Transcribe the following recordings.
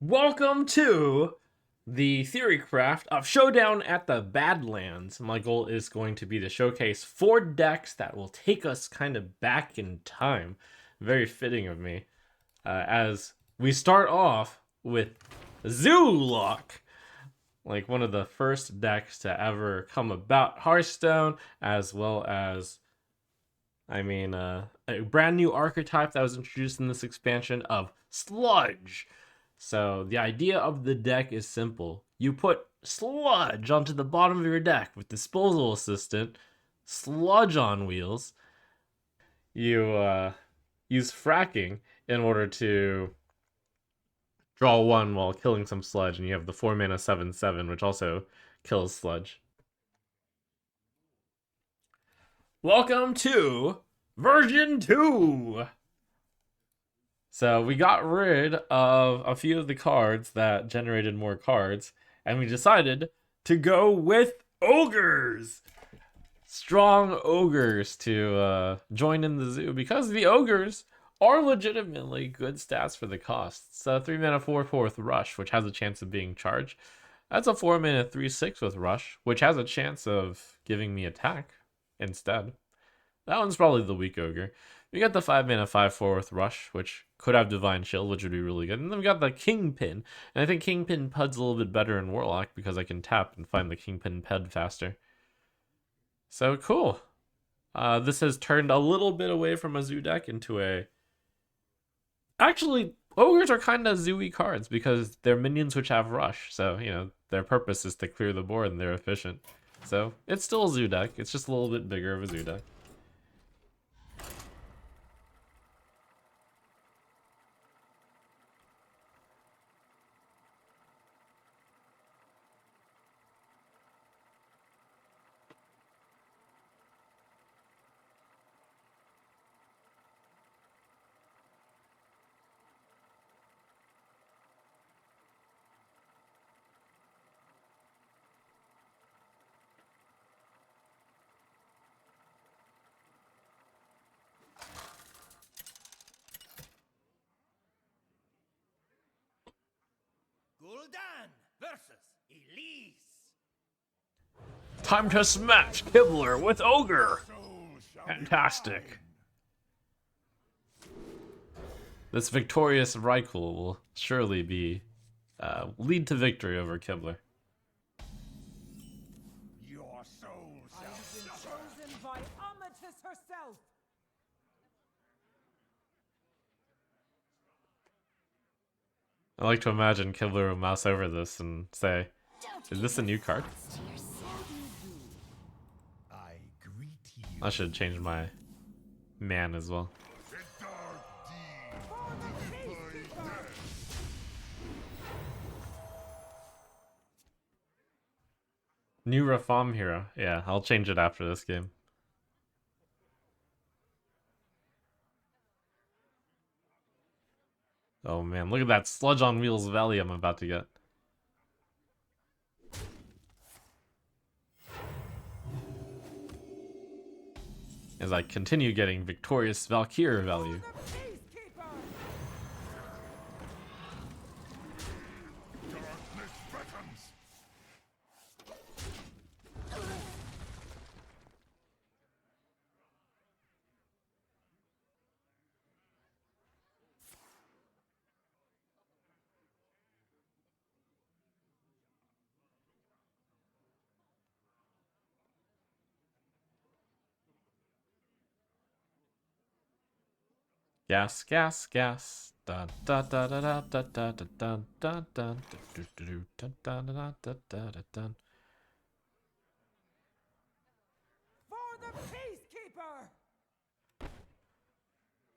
Welcome to the theory craft of Showdown at the Badlands. My goal is going to be to showcase 4 decks that will take us kind of back in time. Very fitting of me. As we start off with Zoolock, like one of the first decks to ever come about Hearthstone, as well as, a brand new archetype that was introduced in this expansion of Sludge. So the idea of the deck is simple. You put Sludge onto the bottom of your deck with Disposal Assistant, Sludge on wheels. You use fracking in order to draw 1 while killing some Sludge, and you have the 4 mana 7/7, which also kills Sludge. Welcome to version 2! So we got rid of a few of the cards that generated more cards, and we decided to go with Ogres! Strong Ogres to join in the zoo, because the Ogres are legitimately good stats for the cost. It's a 3 mana 4/4 with Rush, which has a chance of being charged. That's a 4 mana 3/6 with Rush, which has a chance of giving me attack instead. That one's probably the weak Ogre. We got the 5 mana 5/4 with Rush, which could have Divine Shield, which would be really good. And then we got the Kingpin. And I think Kingpin Pud's a little bit better in Warlock because I can tap and find the Kingpin Ped faster. So cool. This has turned a little bit away from a zoo deck into a... Actually, Ogres are kind of zooey cards because they're minions which have Rush. So, their purpose is to clear the board and they're efficient. So, it's still a zoo deck. It's just a little bit bigger of a zoo deck. Gul'dan versus Elise. Time to smash Kibler with Ogre! Fantastic. This victorious Raikou will surely be lead to victory over Kibler. Your soul shall suffer. Chosen by Amatis herself. I like to imagine Kibler will mouse over this and say, is this a new card? I greet you. I should change my man as well. New Reform hero. Yeah, I'll change it after this game. Oh man, look at that Sludge on Wheels Valley I'm about to get. As I continue getting victorious Valkyrie value. Darkness beckons. Gas, gas, gas. Dun dun dun dun dun dun dun dun dun dun dun dun dun dun. For the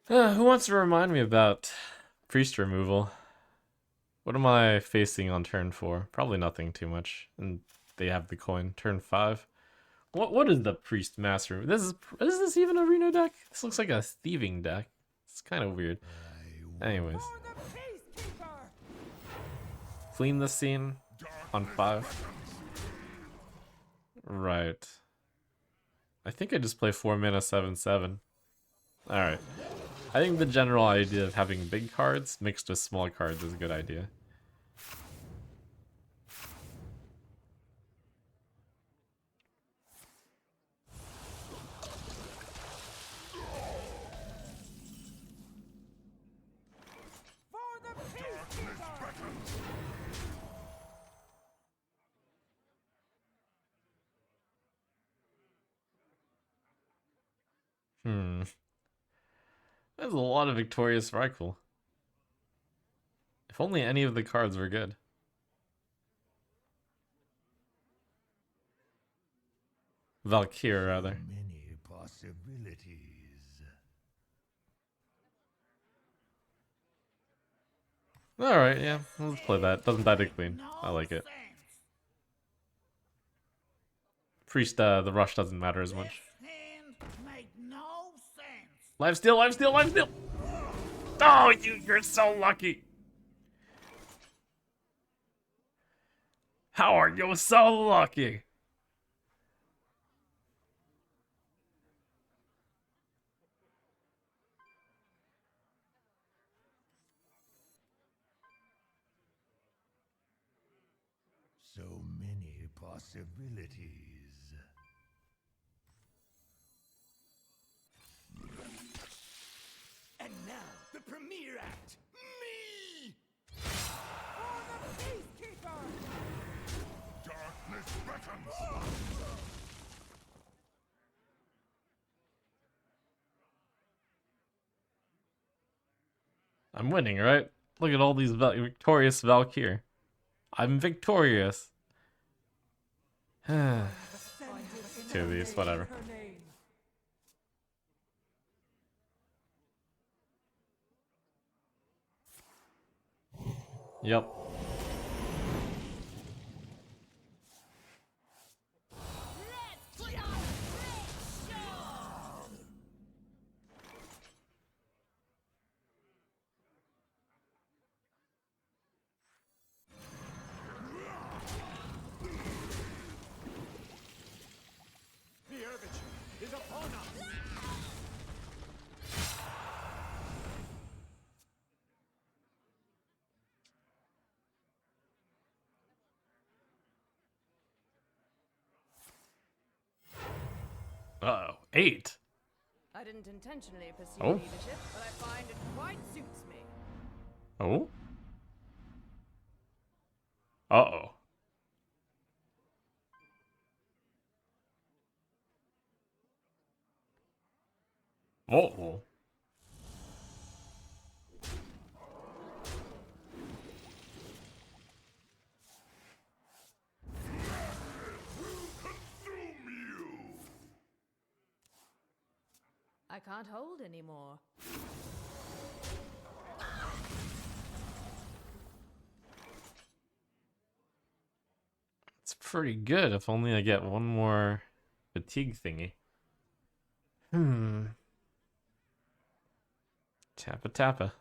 Peacekeeper! Who wants to remind me about priest removal? What am I facing on turn 4? Probably nothing too much. And they have the coin. Turn 5. What is the priest master? Is this even a Reno deck? This looks like a thieving deck. It's kind of weird. Anyways. For the Peacekeeper! Clean the scene on 5. Right. I think I just play 4 mana 7/7. Alright. I think the general idea of having big cards mixed with small cards is a good idea. For the Peacekeeper! There's a lot of Victorious Rifle. If only any of the cards were good. Valkyrie, rather. Many possibilities. Alright, yeah, let's play that. Doesn't die to clean. I like it. Priest, the rush doesn't matter as much. Life steal, life steal, life steal! Oh, you're so lucky! How are you so lucky? So many possibilities. And now, the premiere act. Me! For the Peacekeeper! Darkness beckons. I'm winning, right? Look at all these victorious Valkyrie. I'm victorious. Two of these, whatever. Her name. Yep. The Erbichur is upon us. Uh-oh. 8. I didn't intentionally pursue Oh. leadership, but I find it quite suits me. Oh? Uh-oh. Uh-oh. I can't hold anymore. It's pretty good if only I get one more fatigue thingy. Tappa tappa.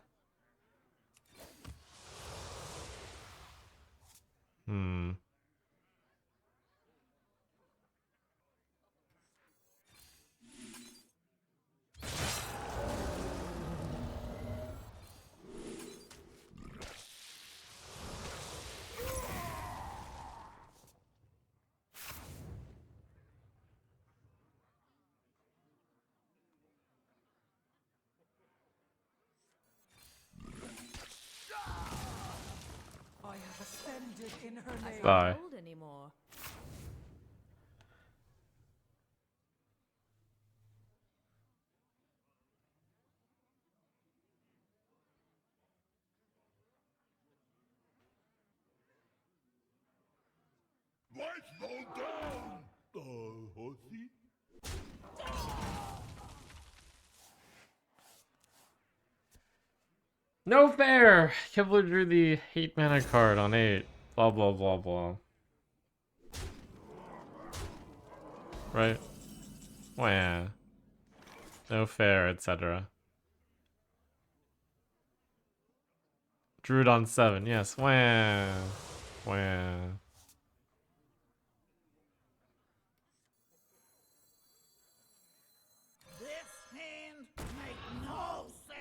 I have ascended in her I name. can't Bye. hold anymore. Lights fall down. Horsey? No fair! Kibler drew the 8 mana card on 8. Blah blah blah blah. Right? Wah. No fair, etc. Drew it on 7, yes. Wah. Wah. This hand make no sense.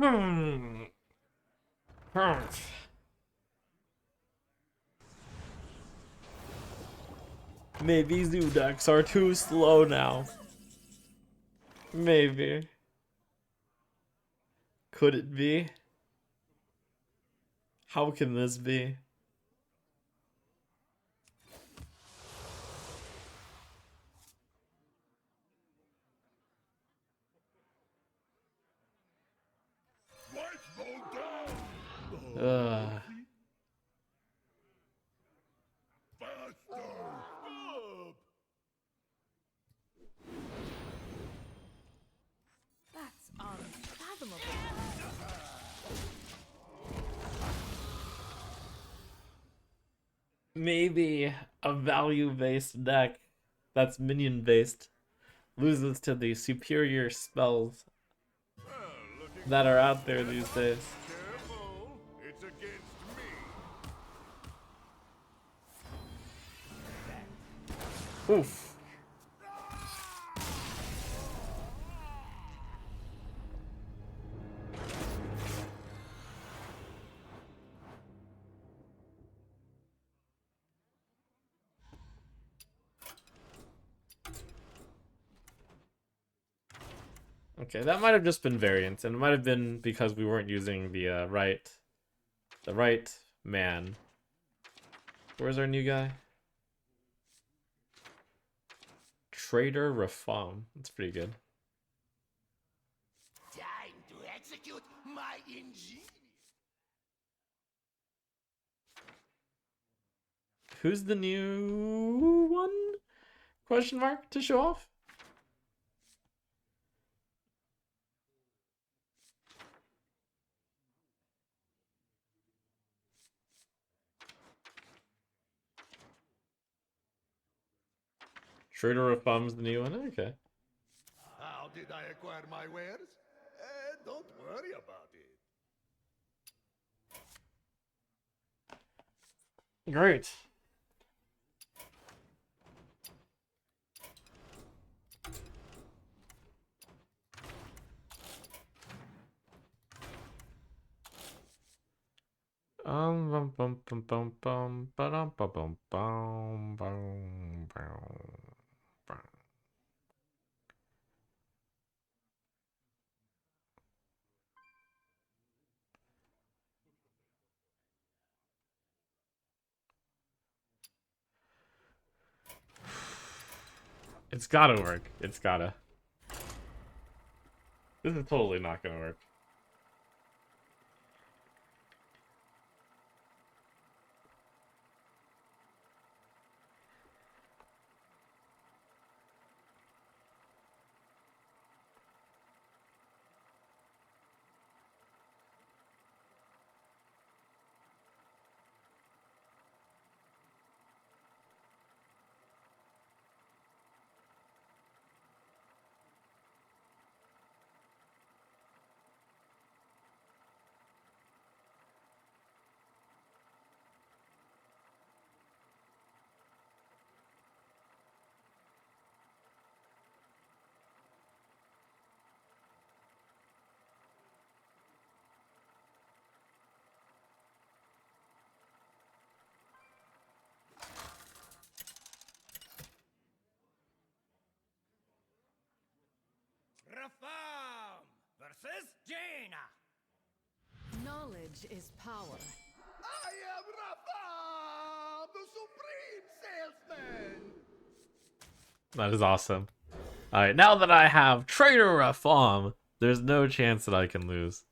Hmm. Maybe Zoodocks are too slow now. Maybe. Could it be? How can this be? Ugh. That's unfathomable. Maybe a value-based deck that's minion-based loses to the superior spells that are out there these days. Careful, it's against me. Oof. Okay, that might have just been variance, and it might have been because we weren't using the right man. Where's our new guy? Trader Reform. That's pretty good. Time to execute my ingenious. Who's the new one? Question mark to show off? Trader Reform's the new one? Okay. How did I acquire my wares? Don't worry about it. Great. Bum bum bum bum bum ba-dum bum bum bum bum bum. It's gotta work. It's gotta. This is totally not gonna work. Reform versus Jaina. Knowledge is power. I am Reform, the supreme salesman. That is awesome. Alright, now that I have Trader Reform, there's no chance that I can lose.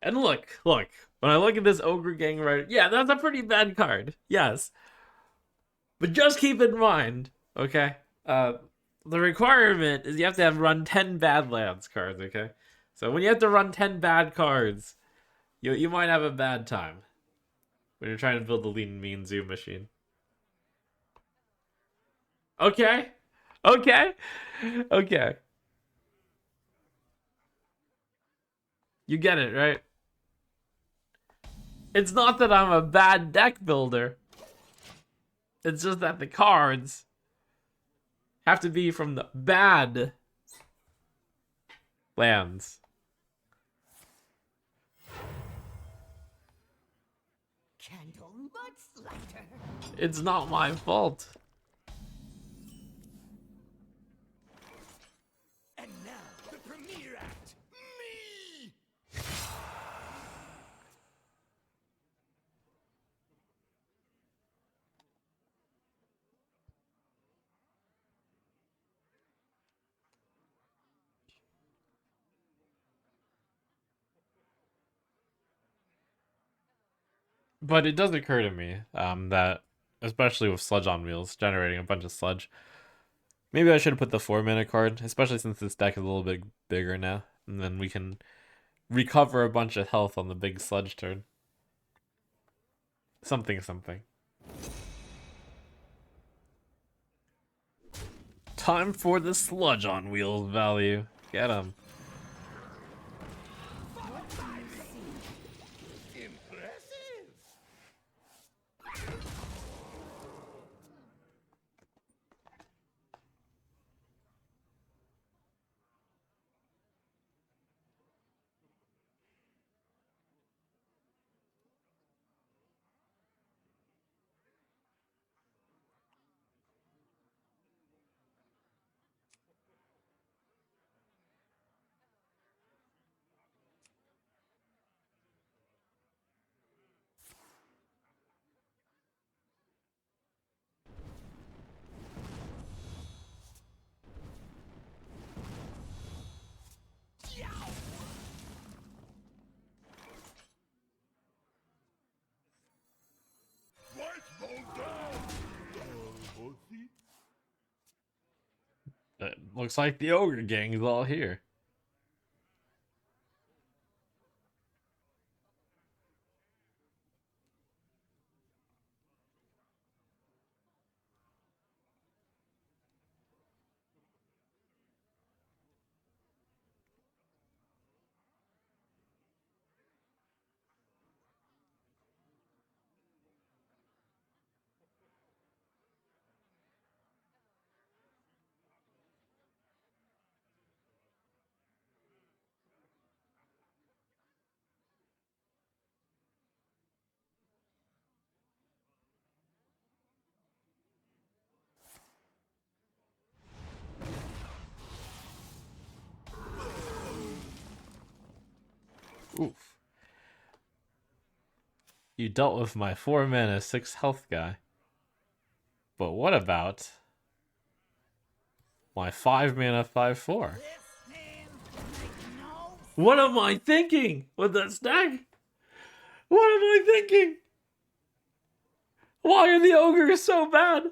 And look, when I look at this Ogre Gang right, yeah, that's a pretty bad card. Yes. But just keep in mind, okay? The requirement is you have to have run 10 Badlands cards, okay? So when you have to run 10 bad cards, you might have a bad time when you're trying to build the lean and mean zoo machine. Okay? Okay? Okay. You get it, right? It's not that I'm a bad deck builder. It's just that the cards have to be from the bad lands. Candle mudslider. It's not my fault. And now, the premiere act. Me! But it does occur to me that, especially with Sludge on Wheels, generating a bunch of sludge, maybe I should have put the 4-mana card, especially since this deck is a little bit bigger now. And then we can recover a bunch of health on the big sludge turn. Something, something. Time for the Sludge on Wheels value. Get him. Impressive! Right mode down! Bossy? It looks like the Ogre gang is all here. Oof. You dealt with my 4-mana, 6 health guy. But what about my 5-mana, 5/4? What am I thinking with this deck? What am I thinking? Why are the ogres so bad?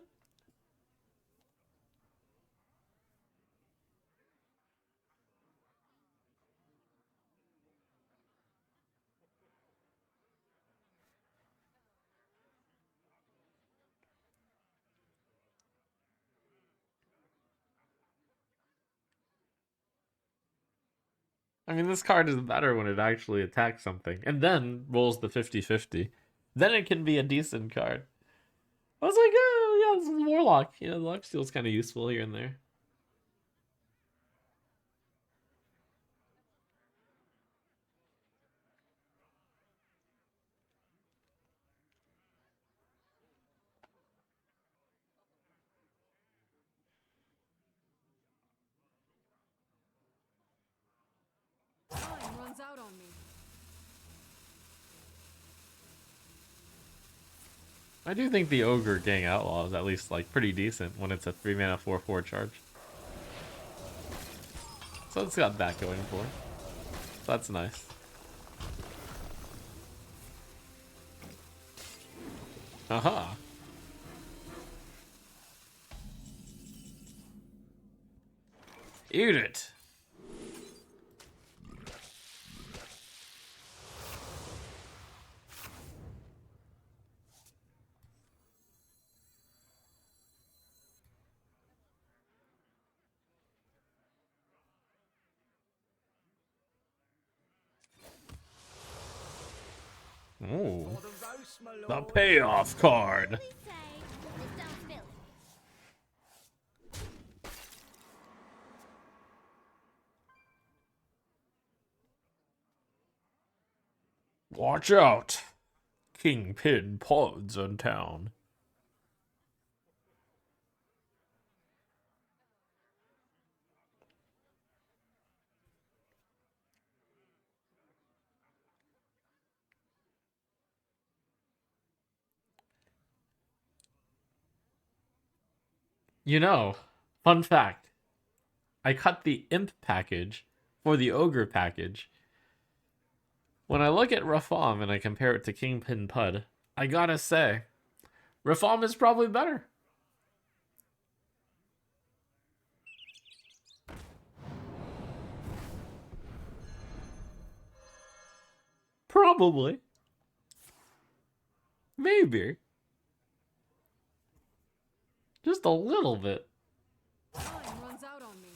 I mean, this card is better when it actually attacks something and then rolls the 50/50. Then it can be a decent card. I was like, oh, yeah, this is Warlock. You know, the Luck Steel's kind of useful here and there. Time runs out on me. I do think the Ogre Gang Outlaw is at least, like, pretty decent when it's a 3-mana, 4/4 charge. So it's got that going for it. That's nice. Aha. Eat it. Ooh, For the roast, my the lord. payoff card. Please say, this don't spill. Watch out. Kingpin pods in town. You know, fun fact. I cut the imp package for the ogre package. When I look at Rafam and I compare it to Kingpin Pud, I gotta say, Rafam is probably better. Probably. Maybe. Just a little bit. Time runs out on me.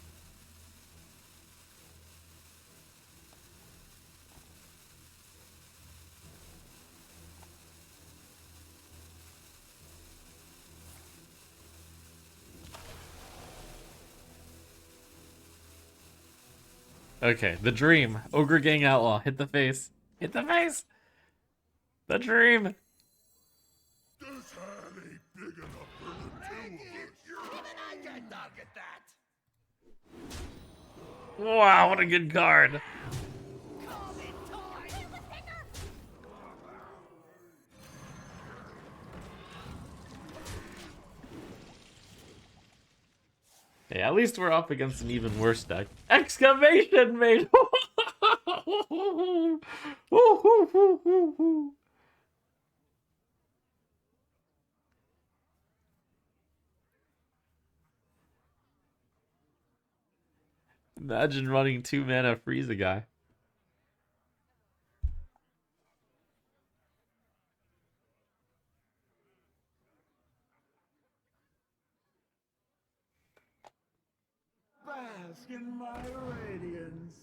Okay, the dream. Ogre Gang Outlaw. Hit the face. Hit the face! The dream! This hand ain't big enough for the two of us. Even I can target that. Wow, what a good card. Come in time. Hey, at least we're up against an even worse deck. Excavation mate! Imagine running 2 mana freeze a guy. Bask in my radiance.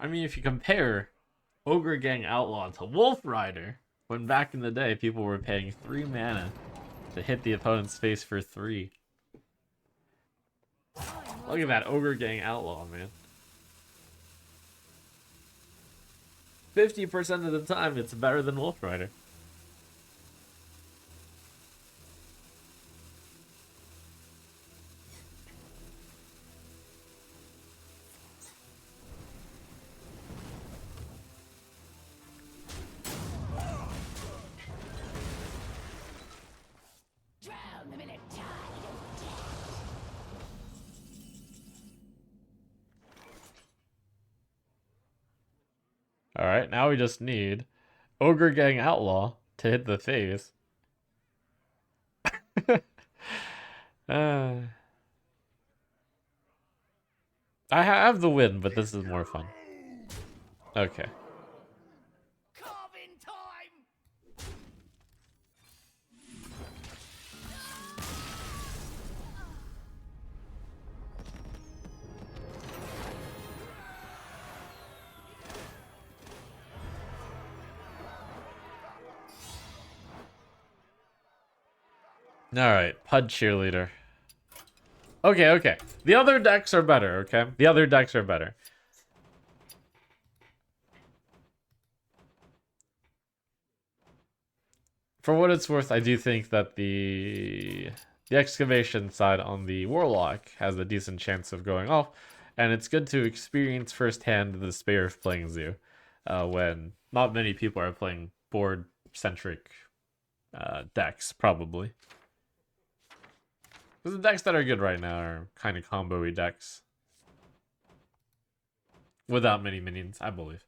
I mean, if you compare Ogre Gang Outlaw to Wolf Rider, when back in the day people were paying 3 mana to hit the opponent's face for 3. Look at that Ogre Gang Outlaw, man. 50% of the time, it's better than Wolf Rider. Drown them in a tide of death. Alright, now we just need Ogre Gang Outlaw to hit the face. I have the win, but this is more fun. Okay. Carving time. Alright, Pud Cheerleader. Okay. The other decks are better, okay? The other decks are better. For what it's worth, I do think that the excavation side on the Warlock has a decent chance of going off, and it's good to experience firsthand the despair of playing Zoo, when not many people are playing board-centric decks, probably. Because the decks that are good right now are kind of combo-y decks. Without many minions, I believe.